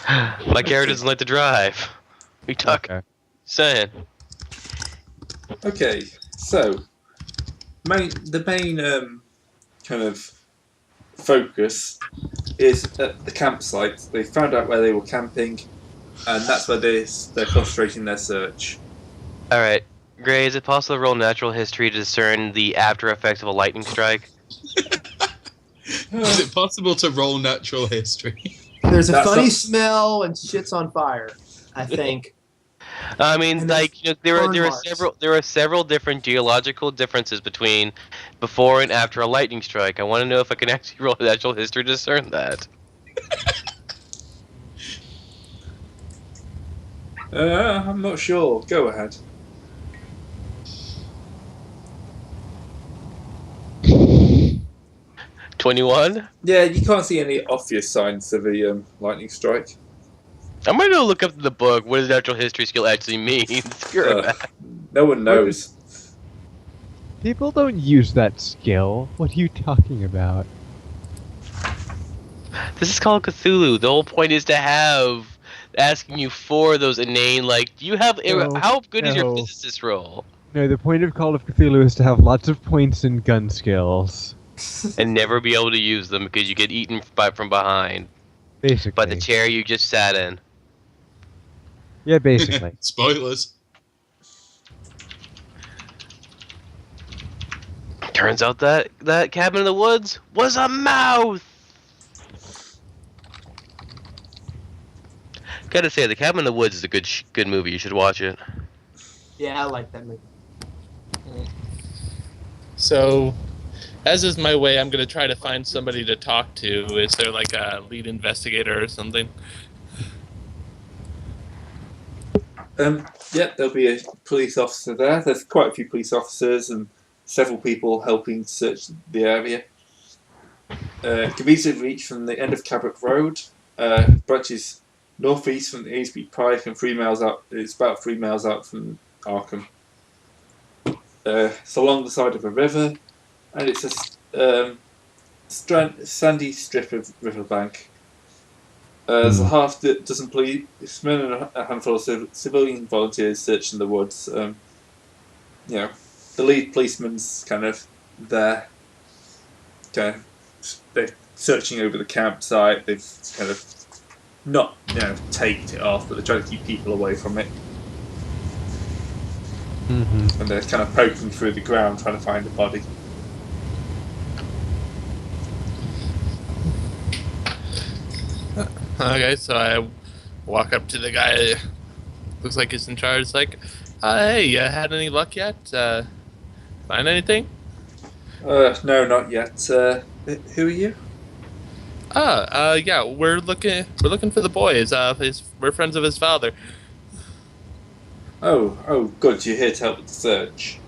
My character doesn't like to drive. We talk. Okay. Saying. Okay, so the main kind of focus is at the campsite. They found out where they were camping, and that's where they're concentrating their search. All right, Gray. Is it possible to roll natural history to discern the after effects of a lightning strike? Is it possible to roll natural history? There's a That's funny not- smell and shit's on fire, I think. I mean, And like there burn are marks. several different geological differences between before and after a lightning strike. I want to know if I can actually roll natural history to discern that. I'm not sure. Go ahead. $21. Yeah, you can't see any obvious signs of a lightning strike. I'm gonna go look up the book. What does natural history skill actually mean? Screw that. No one knows. People don't use that skill. What are you talking about? This is called Cthulhu. The whole point is to have asking you for those inane, like, do you have how good is your no. physicist roll? No, the point of Call of Cthulhu is to have lots of points in gun skills. And never be able to use them because you get eaten from behind Basically. by the chair you just sat in. Yeah, basically. Spoilers. Turns out that cabin in the woods was a mouth. Gotta say, the cabin in the woods is a good movie. You should watch it. Yeah, I like that movie. So, as is my way, I'm going to try to find somebody to talk to. Is there like a lead investigator or something? Yeah, there'll be a police officer there. There's quite a few police officers and several people helping search the area. It can be easily reached from the end of Cabot Road. Branches northeast from the Eastby Pike and 3 miles out. It's about 3 miles out from Arkham. It's along the side of a river, and it's a sandy strip of riverbank. There's a half dozen policemen and a handful of civilian volunteers searching the woods. The lead policeman's kind of there. They're searching over the campsite. They've kind of not taped it off, but they're trying to keep people away from it. Mm-hmm. And they're kind of poking through the ground trying to find a body. Okay, so I walk up to the guy. Looks like he's in charge. It's like, hey, you had any luck yet? Find anything? No, not yet. Who are you? Yeah, we're looking for the boy. We're friends of his father. Oh, good. You're here to help with the search.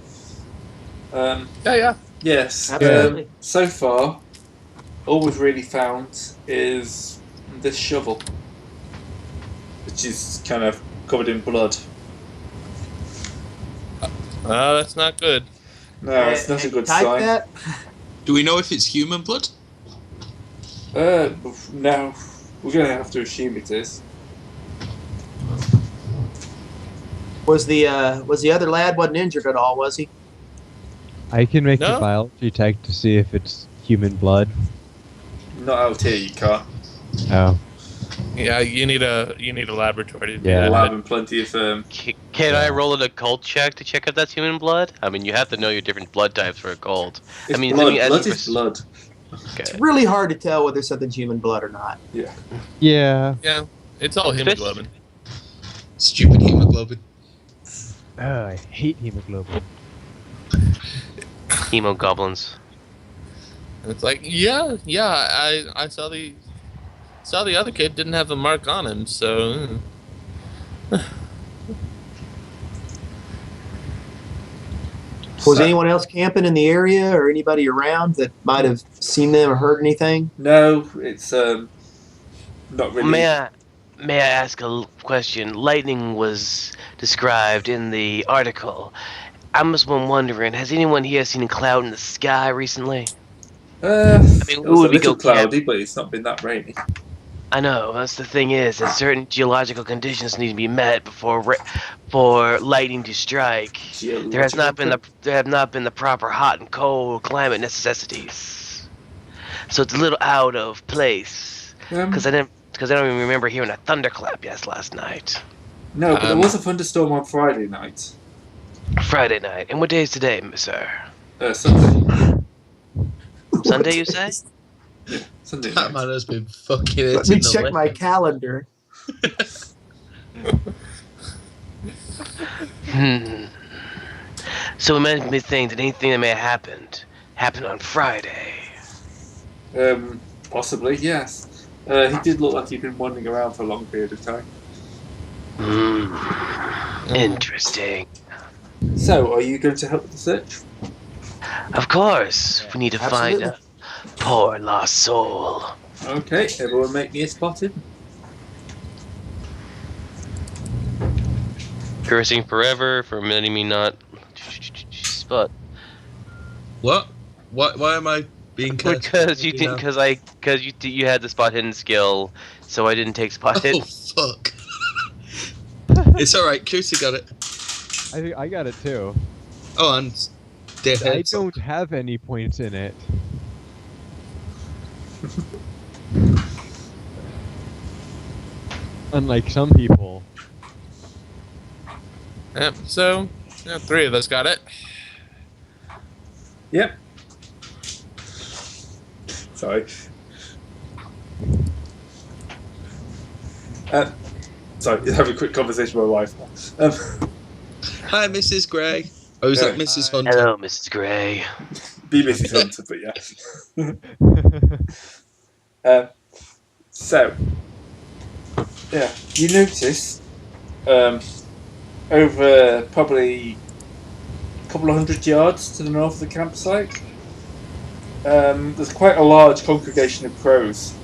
Yeah. Yes. Absolutely. So far, all we've really found is this shovel, which is kind of covered in blood. That's not good. No, it's not a good Type sign. that? Do we know if it's human blood? No, we're going to have to assume it is. Was the other lad wasn't injured at all, was he? I can make No? a biology check to see if it's human blood. Not out here, you can't. Oh. Yeah, you need a laboratory. To Yeah. do We'll that. have plenty of Can I roll an occult check to check if that's human blood? I mean, you have to know your different blood types for occult. It's I mean, blood. as Blood you is blood. Okay. It's really hard to tell whether something's human blood or not. Yeah. Yeah. Yeah, it's all hemoglobin. Stupid hemoglobin. Oh, I hate hemoglobin. Hemogoblins. And it's like, yeah, I saw the other kid didn't have a mark on him, so. Was anyone else camping in the area or anybody around that might have seen them or heard anything? No, it's not really. May I ask a question? Lightning was described in the article. I'm just wondering, has anyone here seen a cloud in the sky recently? It mean, was who a would we little go camp? cloudy, but it's not been that rainy. I know. That's the thing is that certain geological conditions need to be met for lightning to strike. There have not been the proper hot and cold climate necessities. So it's a little out of place. Because I don't even remember hearing a thunderclap last night. No, but there was a thunderstorm on Friday night. Friday night. And what day is today, sir? Sunday. Sunday, you say? Yeah, Sunday That night. man has been fucking it. Let me check my calendar. So it made me think that anything that may have happened on Friday. Possibly, yes. He did look like he'd been wandering around for a long period of time. Interesting. So, are you going to help with the search? Of course, we need to find Absolutely. a poor lost soul. Okay, everyone make me a spotted. Cursing forever for letting me not spot. What? Why am I being cursed? Because you didn't. Because you had the spot hidden skill, so I didn't take spot Oh hidden. fuck! It's all right. Cursey got it. I think I got it too. Oh, and I don't have any points in it. Unlike some people. Yep. So, yeah, 3 of us got it. Yep. Sorry. Sorry, have a quick conversation with my wife. Hi, Mrs. Gray. Oh, is that Mrs. Hunter? Hello, Mrs. Gray. Be Mrs. Hunter, but yeah. So, yeah, you notice over probably a couple of 100 yards to the north of the campsite, there's quite a large congregation of crows.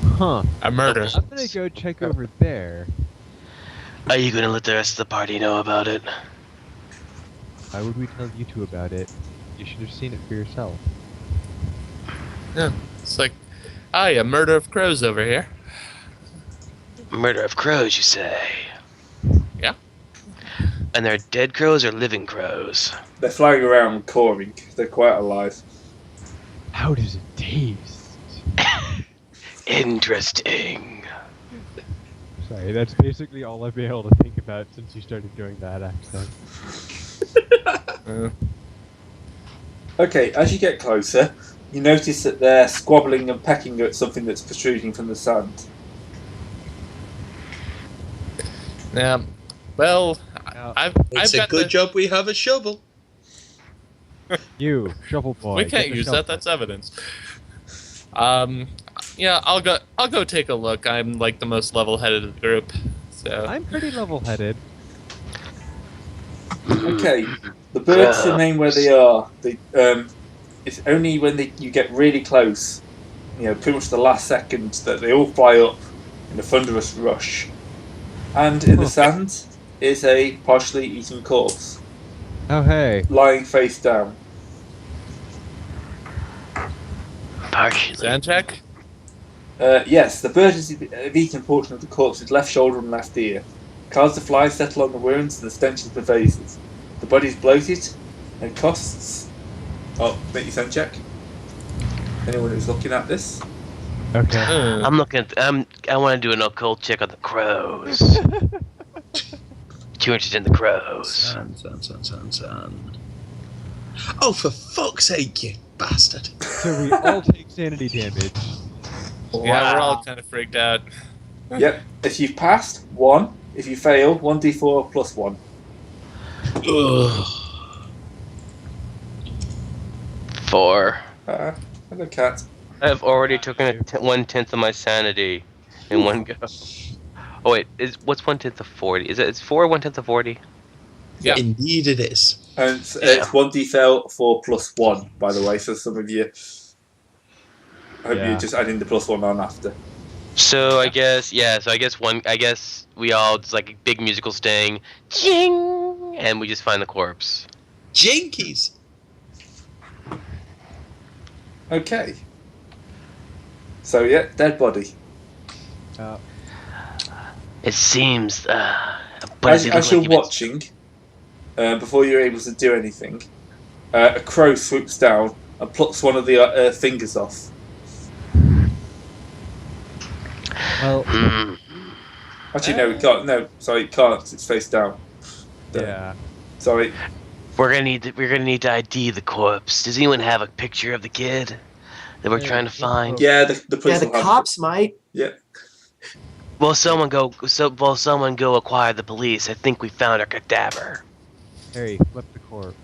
Huh. A murder. I'm gonna go check over there. Are you gonna let the rest of the party know about it? Why would we tell you two about it? You should have seen it for yourself. Yeah. It's like, a murder of crows over here. Murder of crows, you say? Yeah. And they're dead crows or living crows? They're flying around cawing. They're quite alive. How does it taste? Interesting. Sorry, that's basically all I've been able to think about since you started doing that accent. Okay, as you get closer, you notice that they're squabbling and pecking at something that's protruding from the sand. Yeah. Well, I've It's a got good job we have a shovel. You, shovel boy. We get can't the use shovel. that. That's evidence. Yeah, I'll go take a look. I'm like the most level-headed of the group. So I'm pretty level-headed. Okay, the birds remain where they are. It's only when you get really close, pretty much the last second, that they all fly up in a thunderous rush. And in the sand is a partially eaten corpse, Oh hey. lying face down. Partially. sand check. Yes, the bird has eaten a portion of the corpse's left shoulder and left ear. Clouds of flies settle on the wounds and the stench is pervasive. The body is bloated and costs... Oh, make your sand check. Anyone who's looking at this. Okay. I'm looking at. I want to do an occult check on the crows. Too interested in the crows. San. Oh, for fuck's sake, you bastard. So we all take sanity damage. Yeah, we're all kind of freaked out. Yep, if you've passed, 1. If you fail, 1d4 plus 1. Ugh. 4. Hello, cat. I've already taken 1/10 of my sanity in one go. Oh wait, what's 1/10 of 40? It's 4 1/10 of 40? Yeah. Indeed it is. And it's 1d4 plus 1, by the way, so some of you... I hope you're just adding the plus 1 on after. So I guess we all just like a big musical sting, ching, and we just find the corpse. Jinkies! Okay. So yeah, dead body. Uh, It seems. But As you're watching, before you're able to do anything, a crow swoops down and plucks one of the fingers off. well, Actually, no, it can't. No, sorry, it can't. 'Cause it's face down. yeah. Sorry. we're gonna need to ID the corpse. Does anyone have a picture of the kid that we're trying to find? Yeah, the police the will have cops might. Yeah. Will someone go acquire the police? I think we found a cadaver. Harry, flip the corpse.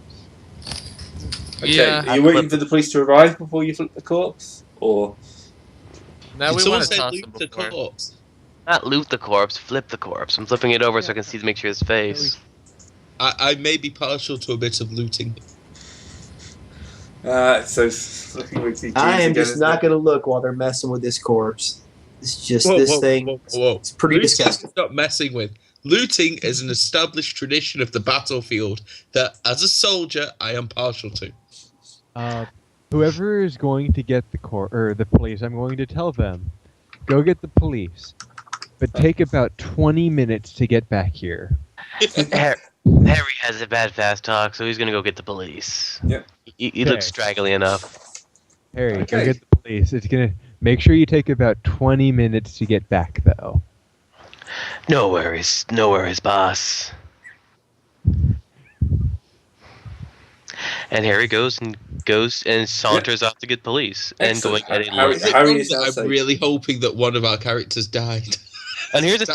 Okay. Yeah. Are you waiting for the police to arrive before you flip the corpse, or? Now Did we someone want to say toss loot him the before. corpse? Not loot the corpse, flip the corpse. I'm flipping it over so I can see to make sure his face. I may be partial to a bit of looting. So looking with the I am again, just isn't not it? going to look while they're messing with this corpse. It's just Whoa, this whoa, thing. whoa, whoa. It's pretty Looting disgusting. is not messing with. Looting is an established tradition of the battlefield that, as a soldier, I am partial to. Whoever is going to get the police, I'm going to tell them, go get the police, but take about 20 minutes to get back here. Harry has a bad fast talk, so he's gonna go get the police. Yep. He looks straggly enough. Harry, go Okay. get the police. It's gonna make sure you take about 20 minutes to get back, though. No worries, boss. And Harry goes and saunters off to get police and Excellent. going at a Harry- Is it Harry wrong is that outside. I'm really hoping that one of our characters died. And here's the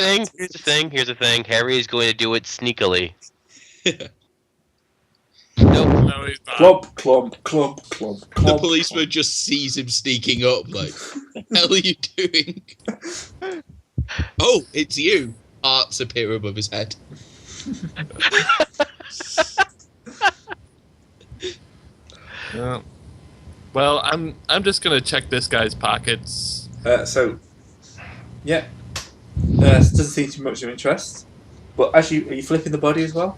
thing. Harry is going to do it sneakily. Nope, no, he's not. Clomp, clomp, clomp, clomp, clomp. The policeman just sees him sneaking up, like, what the hell are you doing? Oh, it's you. Arts appear above his head. Well, I'm just gonna check this guy's pockets. Yeah. Doesn't seem to be much of interest. But actually, are you flipping the body as well?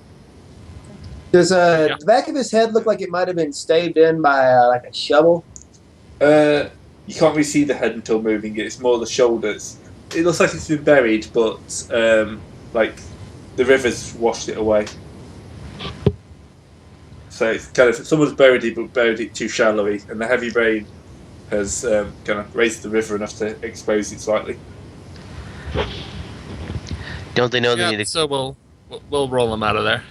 Does Yeah. the back of his head look like it might have been staved in by like a shovel? You can't really see the head until moving it. It's more the shoulders. It looks like it's been buried, but like the river's washed it away. So it's kind of someone's buried it, but buried it too shallowly, and the heavy rain has kind of raised the river enough to expose it slightly. Don't they know they Yeah, need to? so we'll roll him out of there.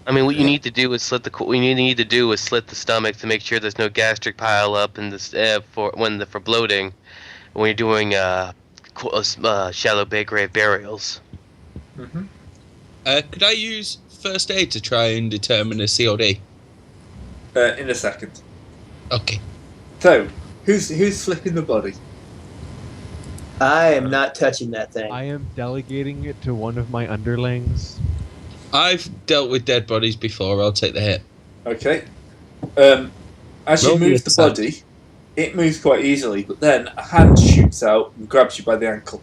I mean, what you need to do is slit the stomach to make sure there's no gastric pile up in this for bloating when you're doing shallow bay grave burials. Mm-hmm. Could I use first aid to try and determine a COD? In a second. Okay. So, who's flipping the body? I am not touching that thing. I am delegating it to one of my underlings. I've dealt with dead bodies before. I'll take the hit. Okay. As you Roll me move a the percent. body, it moves quite easily, but then a hand shoots out and grabs you by the ankle.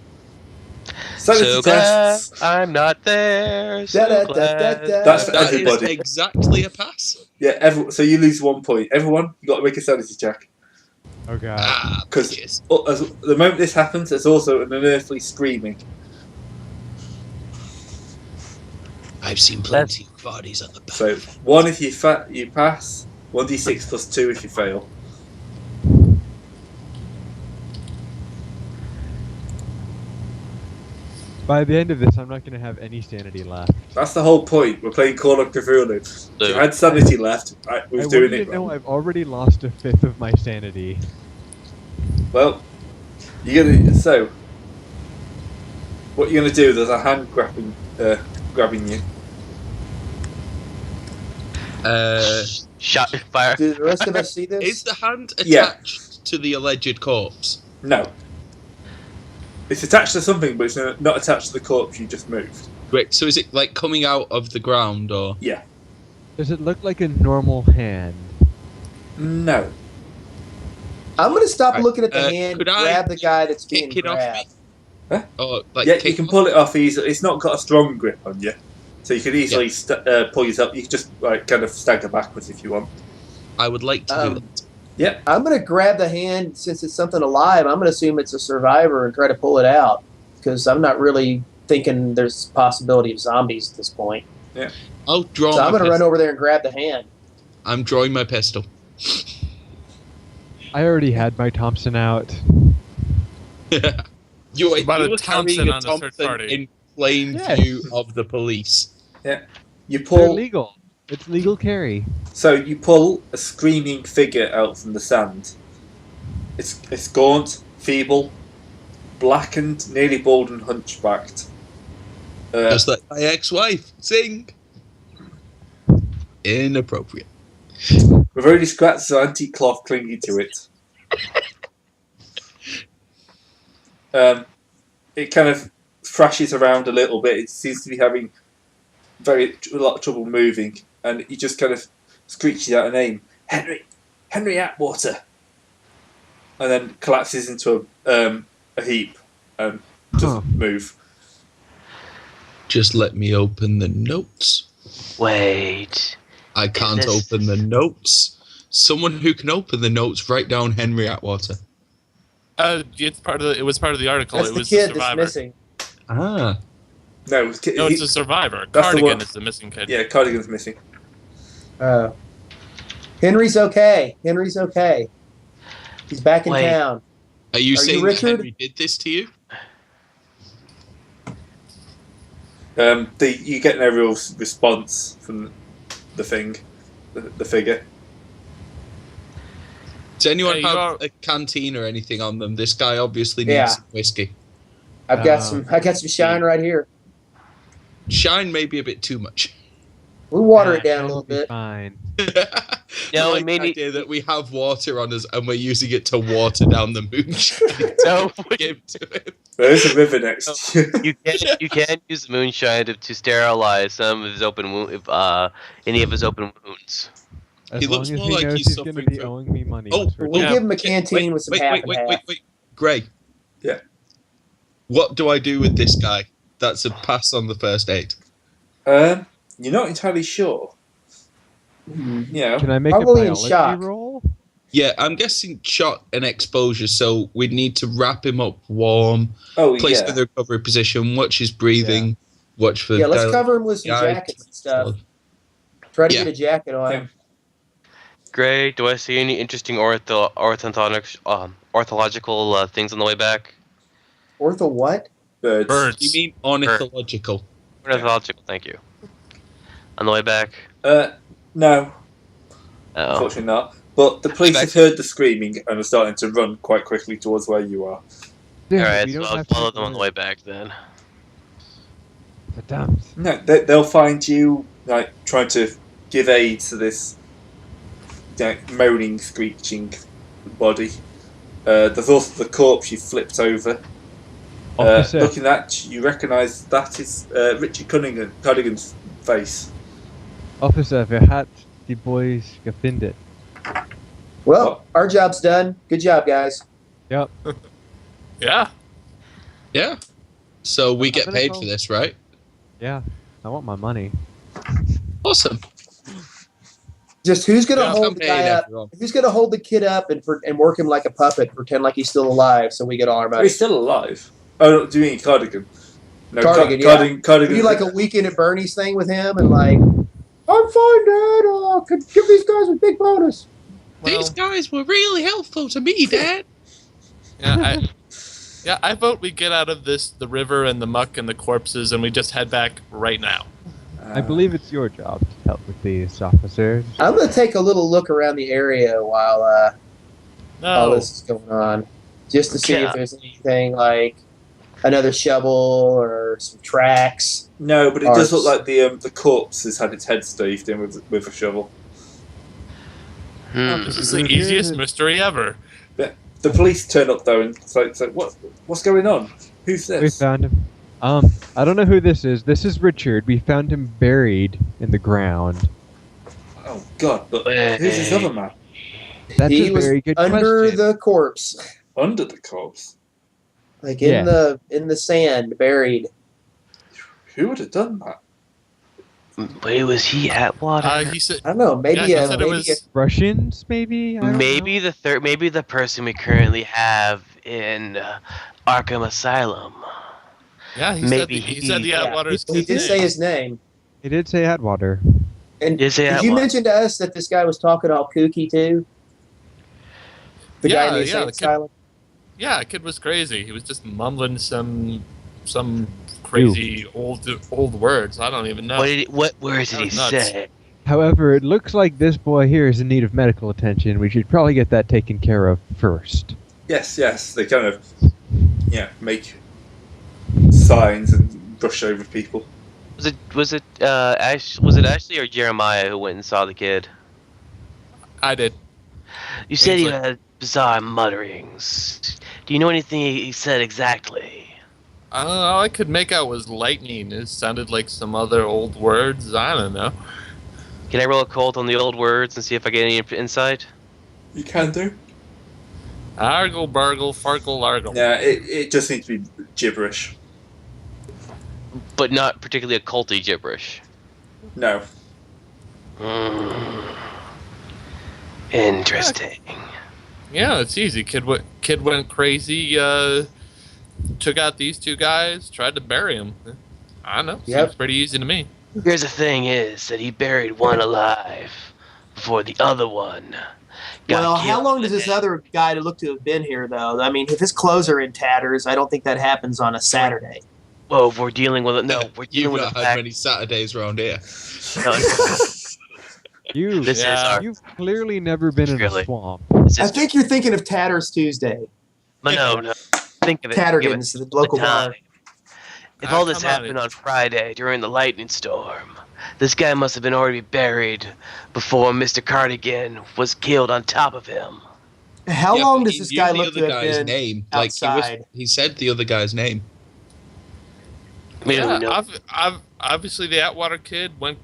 So glad tests. I'm not there. So glad. That's for That is everybody. exactly a pass. Yeah, so you lose 1 point. Everyone, you got to make a sanity check. Oh god. Ah, Because yes. the moment this happens, there's also an unearthly screaming. I've seen plenty of bodies on the back. So 1 if you pass, 1d6 plus 2 if you fail. By the end of this, I'm not going to have any sanity left. That's the whole point. We're playing Call of Cthulhu. If you had sanity left, we're I doing want you it to know wrong. I've already lost a fifth of my sanity. Well, you're gonna. So, what you're gonna do? There's a hand grabbing you. Shot fire. Do the rest of us see this? Is the hand attached Yeah. to the alleged corpse? No. It's attached to something, but it's not attached to the corpse you just moved. Wait, so is it like coming out of the ground or? Yeah. Does it look like a normal hand? No. I'm going to stop Right, looking at the hand, could I grab the guy that's being kick it off grabbed. me? Or like Yeah, kick you can pull it off easily. It's not got a strong grip on you, so you could easily pull yourself. You can just kind of stagger backwards if you want. I would like to do that. Yeah. I'm going to grab the hand since it's something alive. I'm going to assume it's a survivor and try to pull it out. because I'm not really thinking there's a possibility of zombies at this point. I'll draw. So I'm my going to run pistol. over there and grab the hand. I'm drawing my pistol. I already had my Thompson out. You About a were Thompson carrying a on a search Thompson party. in plain Yes. view of the police. You They're pull. legal. It's legal carry. So you pull a screaming figure out from the sand. It's gaunt, feeble, blackened, nearly bald and hunchbacked. Just like my ex-wife. Sing. Inappropriate. With only scratches of antique cloth clinging to it. It kind of thrashes around a little bit. It seems to be having a lot of trouble moving, and he just kind of screeches out a name, Henry Atwater, and then collapses into a heap and doesn't move. Just let me open the notes. Wait. I can't This- open the notes. Someone who can open the notes, write down Henry Atwater. It was part of the article. That's It the was kid the that's survivor. missing. Ah. No, No, it's a survivor. That's the Cardigan one. is the missing kid. yeah, Cardigan's missing. Henry's okay. Henry's okay. He's back in Wait. town. Are you Are saying you that Richard? Henry did this to you? You get no real response from the thing, the figure. Does anyone Hey, you have are- a canteen or anything on them? This guy obviously needs Yeah. some whiskey. I got some shine right here. Shine may be a bit too much. We'll water Yeah, it down a it'll little be bit. Fine. No, I we like may the need- idea that we have water on us and we're using it to water down the moonshine. No, Give to it. There is a river next to you. you can use the moonshine to sterilize some of his open wound, any of his open wounds. As He long looks as more he like knows he's he's going to suffering be from- owing me money. Oh, once we're We'll done. give him a canteen with some half and half. Wait. Gray. Yeah. What do I do with this guy? That's a pass on the first aid. You're not entirely sure. Yeah. Can I make Probably a in biology shock. roll? Yeah, I'm guessing shock and exposure, so we'd need to wrap him up warm, Oh place him yeah. in the recovery position, watch his breathing, watch for... Yeah, let's dilate cover him with some the jackets and eyes. stuff. Try to Yeah. get a jacket on him. Great. Do I see any interesting orthological things on the way back? Ortho what? Birds. Birds. You mean ornithological? Ornithological. Thank you. On the way back. No, Oh. unfortunately not. But the police have heard the screaming and are starting to run quite quickly towards where you are. Yeah, All right. we So don't I'll have to follow make them on the work. way back then. Damn. No, they'll find you like trying to give aid to this moaning, screeching body. There's also the corpse you flipped over. Officer, Looking at you recognise that is Richard Cardigan's face. Officer, wer hat die Boys gefunden? Well, What? our job's done. Good job, guys. Yep. Yeah. Yeah. So we get gonna paid go- for this, right? Yeah, I want my money. Awesome. Just who's gonna Yeah, hold I'm the paid, guy up? everyone. Who's gonna hold the kid up and work him like a puppet, pretend like he's still alive, so we get all our Oh, money? he's still alive. Oh, do you mean Cardigan? No, Cardigan, yeah. Cardigan. We do like a weekend at Bernie's thing with him, and like, I'm fine, Dad. Could give these guys a big bonus. These guys were really helpful to me, Dad. I vote we get out of the river and the muck and the corpses, and we just head back right now. I believe it's your job to help with these officers. I'm gonna take a little look around the area while all No. this is going on, just to see Yeah. if there's anything like another shovel or some tracks. No, but it Or does look s- like the corpse has had its head staved in with a shovel. This is the easiest mystery ever. The police turn up though and say what's going on? Who's We this? found him. I don't know who this is. This is Richard. We found him buried in the ground. Oh God! But who's this other man That's he a was very good under question. the corpse, under the corpse? like Yeah. in the sand, buried. Who would have done that? Wait, was he at water? He said. I don't know. Maybe Yeah, he said it was. Russians, maybe? I don't Maybe know. maybe the person we currently have in Arkham Asylum. Yeah, Maybe he said the he- Atwater's He kid's did name. say his name. He did say Atwater. And Did say did you Atwater. mention to us that this guy was talking all kooky too? The guy in the insane asylum. Yeah, the kid was crazy. He was just mumbling some crazy old words. I don't even know. What words did he That was nuts. say? However, it looks like this boy here is in need of medical attention. We should probably get that taken care of first. Yes, they kind of make signs and brush over people. Was it Ashley or Jeremiah who went and saw the kid? I did. You said he Ainsley. had bizarre mutterings. Do you know anything he said exactly? All I could make out was lightning. It sounded like some other old words. I don't know. Can I roll a cult on the old words and see if I get any insight? You can do. Argle, bargle, fargle, argle. Yeah, it just needs to be gibberish. But not particularly occulty gibberish. No. Interesting. Yeah, it's easy. Kid went crazy. Took out these two guys. Tried to bury him. I don't know. Yep. Seems pretty easy to me. Here's the thing is that he buried one alive before the other one got Well, how killed. long does this other guy look to have been here, though? I mean, if his clothes are in tatters, I don't think that happens on a Saturday. Well, if we're dealing with it. No, we're dealing You've with not the had fact. many Saturdays around here. You, This is our. you've clearly never been in Really? a swamp. This I is, think you're thinking of Tatters Tuesday. no. Think of it. Tattergans, give it the local time. bar. If all this Come on, happened on Friday during the lightning storm, this guy must have been already buried before Mr. Cardigan was killed on top of him. How Yeah, long but does he this knew guy the look other to have guy's been name? outside? He said the other guy's name. We don't Yeah, know. obviously the Atwater kid went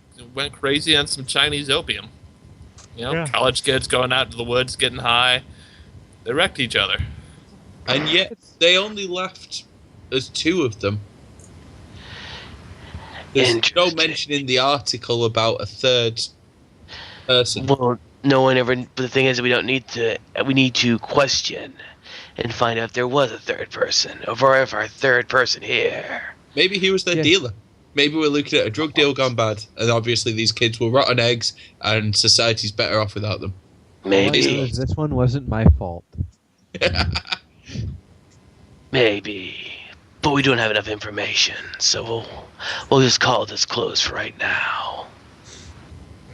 crazy on some Chinese opium. You know, college kids going out to the woods, getting high. They wrecked each other. And yet they only left as two of them. There's no Interesting. mention in the article about a third person. Well, no one ever. But the thing is, we don't need to. We need to question and find out if there was a third person, or if our third person here. Maybe he was their Yeah. dealer. Maybe we're looking at a drug deal gone bad, and obviously these kids were rotten eggs, and society's better off without them. All I know Maybe, is this one wasn't my fault. maybe, but we don't have enough information, so we'll just call this closed for right now.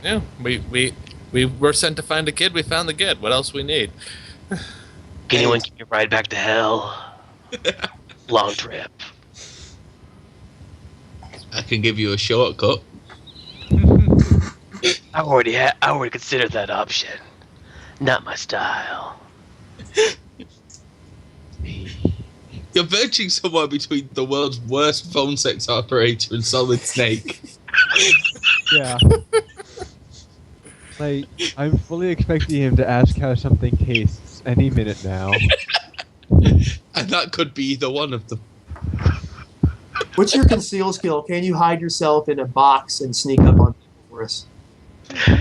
Yeah, we were sent to find a kid. We found the kid. What else we need? Can anyone give me a ride back to hell? Long trip. I can give you a shortcut. I already considered that option. Not my style. You're verging somewhere between the world's worst phone sex operator and Solid Snake. Yeah. Like, I'm fully expecting him to ask how something tastes any minute now. And that could be either one of them. What's your conceal skill? Can you hide yourself in a box and sneak up on people for us?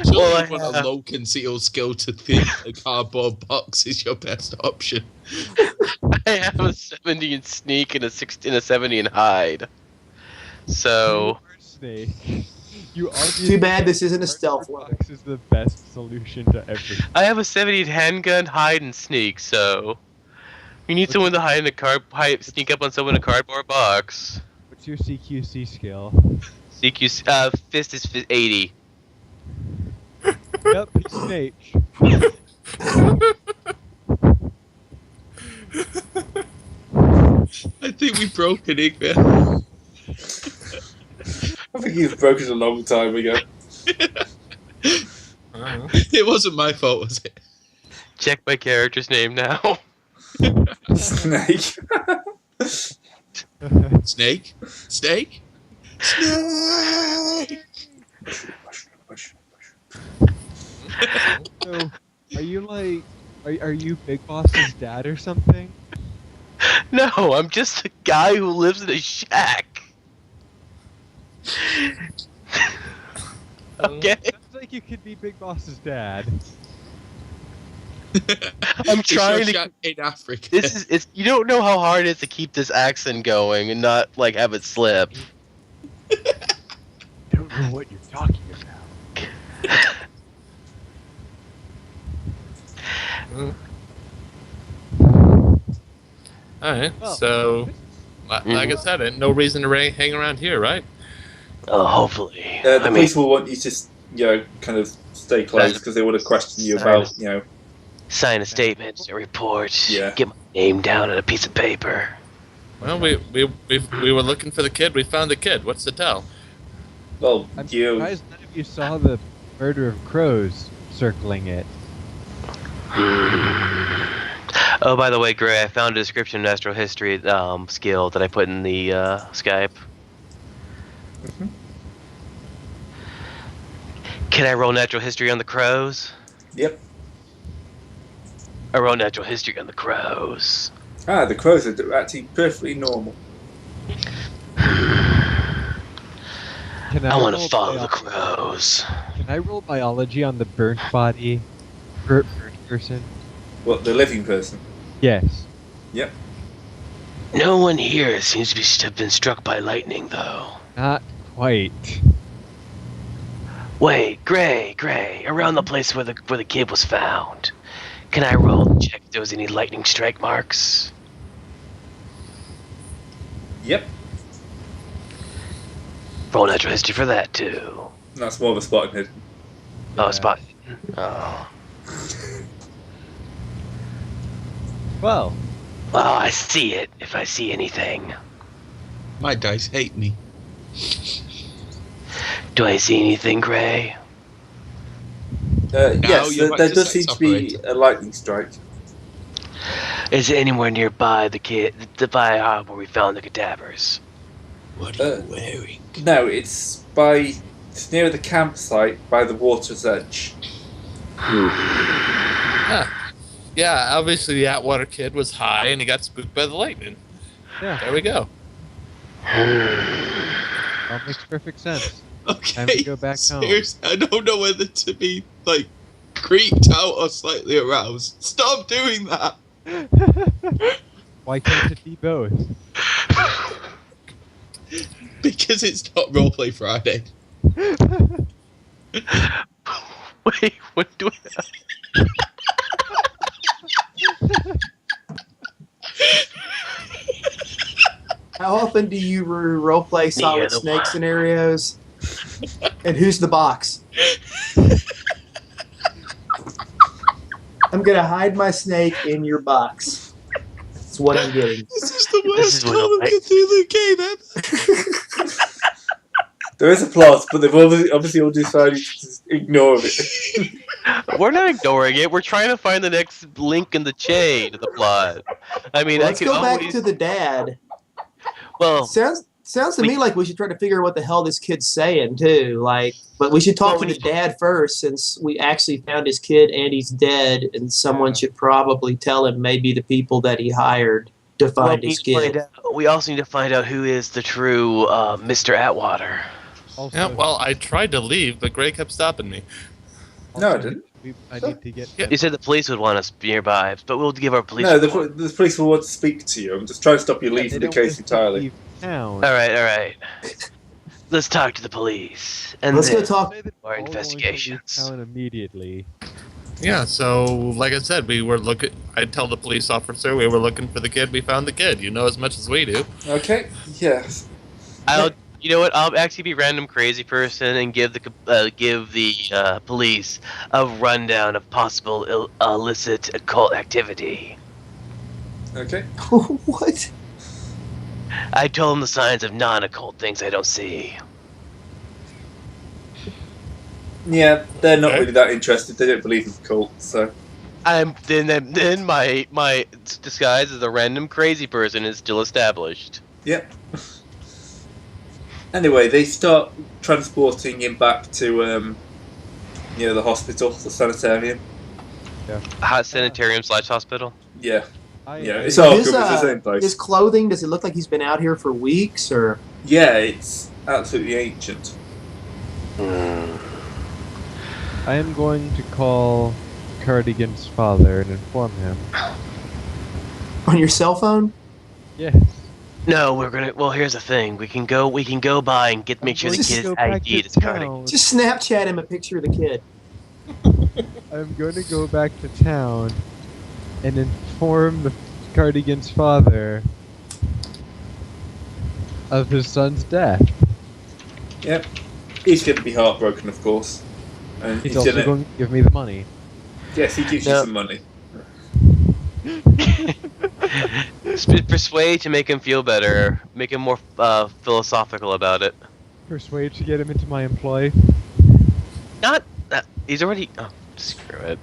So Well, you want a low concealed skill to think a cardboard box is your best option. I have a 70 in sneak and a 70 in hide. So Snake. You obviously Too bad this isn't a stealth cardboard level. box is the best solution to everything. I have a 70 in handgun, hide, and sneak. So you need someone to hide in sneak up on someone in a cardboard box. What's your CQC skill? CQ fist is 80. Yep, he's Snake. I think we broke Enigma. I think you've broken a long time ago. It wasn't my fault, was it? Check my character's name now. Snake. Snake? Snake? Snake! So, are you like, are you Big Boss's dad or something? No, I'm just a guy who lives in a shack. Okay. Sounds like you could be Big Boss's dad. I'm It's trying to. Shawshank in Africa. It's you don't know how hard it is to keep this accent going and not like have it slip. Don't know what you're talking about. All right. Well, So, like I said, no reason to hang around here, right? Hopefully. The police will want you to, kind of stay close because they want to question you about, sign a statement, a report, Yeah. get my name down on a piece of paper. Well, we were looking for the kid. We found the kid. What's the tell? Well, I'm surprised none of you saw the murder of crows circling it. Oh, by the way, Gray, I found a description of natural history skill that I put in the Skype. Mhm. Can I roll natural history on the crows? Yep. I roll natural history on the crows. Ah, the crows are actually perfectly normal. Can I want to roll follow the biology? crows. Can I roll biology on the burnt body? Burnt person? What, the living person? Yes. Yep. No one here seems to have been struck by lightning, though. Not quite. Wait, Gray, around the place where the kid was found. Can I roll and check if there was any lightning strike marks? Yep. Roll natural history for that too. That's more of a spotting hidden. Oh, Yeah. spot. Oh. Well, Well, I see it. If I see anything, My dice hate me. do I see anything, Gray? Yes, you're there back to does sex seem to be operator. a lightning strike. Is it anywhere nearby where we found the cadavers? What are you wearing? No, it's near the campsite by the water's edge. Yeah, obviously the Atwater kid was high and he got spooked by the lightning. yeah, There we go. that makes perfect sense. Time to Okay, go back home. seriously, I don't know whether to be, creeped out or slightly aroused. Stop doing that! Why can't it be both? Because it's not Roleplay Friday. Wait, what do I... How often do you roleplay solid Neither snake one. scenarios? And who's the box? I'm gonna hide my snake in your box. That's what I'm getting. This is the This worst is what Call of I- Cthulhu game ever. There is a plot, but they've obviously all decided to just ignore it. We're not ignoring it. We're trying to find the next link in the chain of the plot. I mean, Well, I let's could go back always... to the dad. Well, Sounds to me like we should try to figure out what the hell this kid's saying too. But we should talk to the dad first, since we actually found his kid and he's dead, and someone should probably tell him maybe the people that he hired to find his kid. we also need to find out who is the true Mr. Atwater. Also, Yeah, well, I tried to leave, but Gray kept stopping me. No, I didn't. I need to get. Yeah. You said the police would want us nearby, but we'll give our police... No, report. the police will want to speak to you. I'm just trying to stop you They leaving the don't case just to entirely. leave town. All right. Let's talk to the police. And Let's go then talk. Say that our we're all going to leave investigations. town immediately. Yeah, so like I said, we were looking. I tell the police officer we were looking for the kid. We found the kid. You know as much as we do. Okay, yes. You know what? I'll actually be random crazy person and give the police a rundown of possible illicit occult activity. Okay. What? I told them the signs of non-occult things I don't see. Yeah, they're not Okay. really that interested. They don't believe in cults, so... Then my disguise as a random crazy person is still established. Yep. Anyway, they start transporting him back to, the hospital, the sanitarium. Hot sanitarium / hospital. Yeah, I, yeah, I- it's all good. His, It's the same place. his clothing, does it look like he's been out here for weeks, or? Yeah, it's absolutely ancient. I am going to call Cardigan's father and inform him. On your cell phone? Yes. No, we're gonna. Well, here's the thing. We can go by and make sure the going to kid is go back ID'd. to It's Cardigan. town. Just Snapchat him a picture of the kid. I'm going to go back to town and inform the Cardigan's father of his son's death. Yep. He's going to be heartbroken, of course. And He's also gonna... going to give me the money. Yes, he gives you some money. Persuade to make him feel better. Make him more philosophical about it. Persuade to get him into my employ. Not that he's already. Oh, screw it.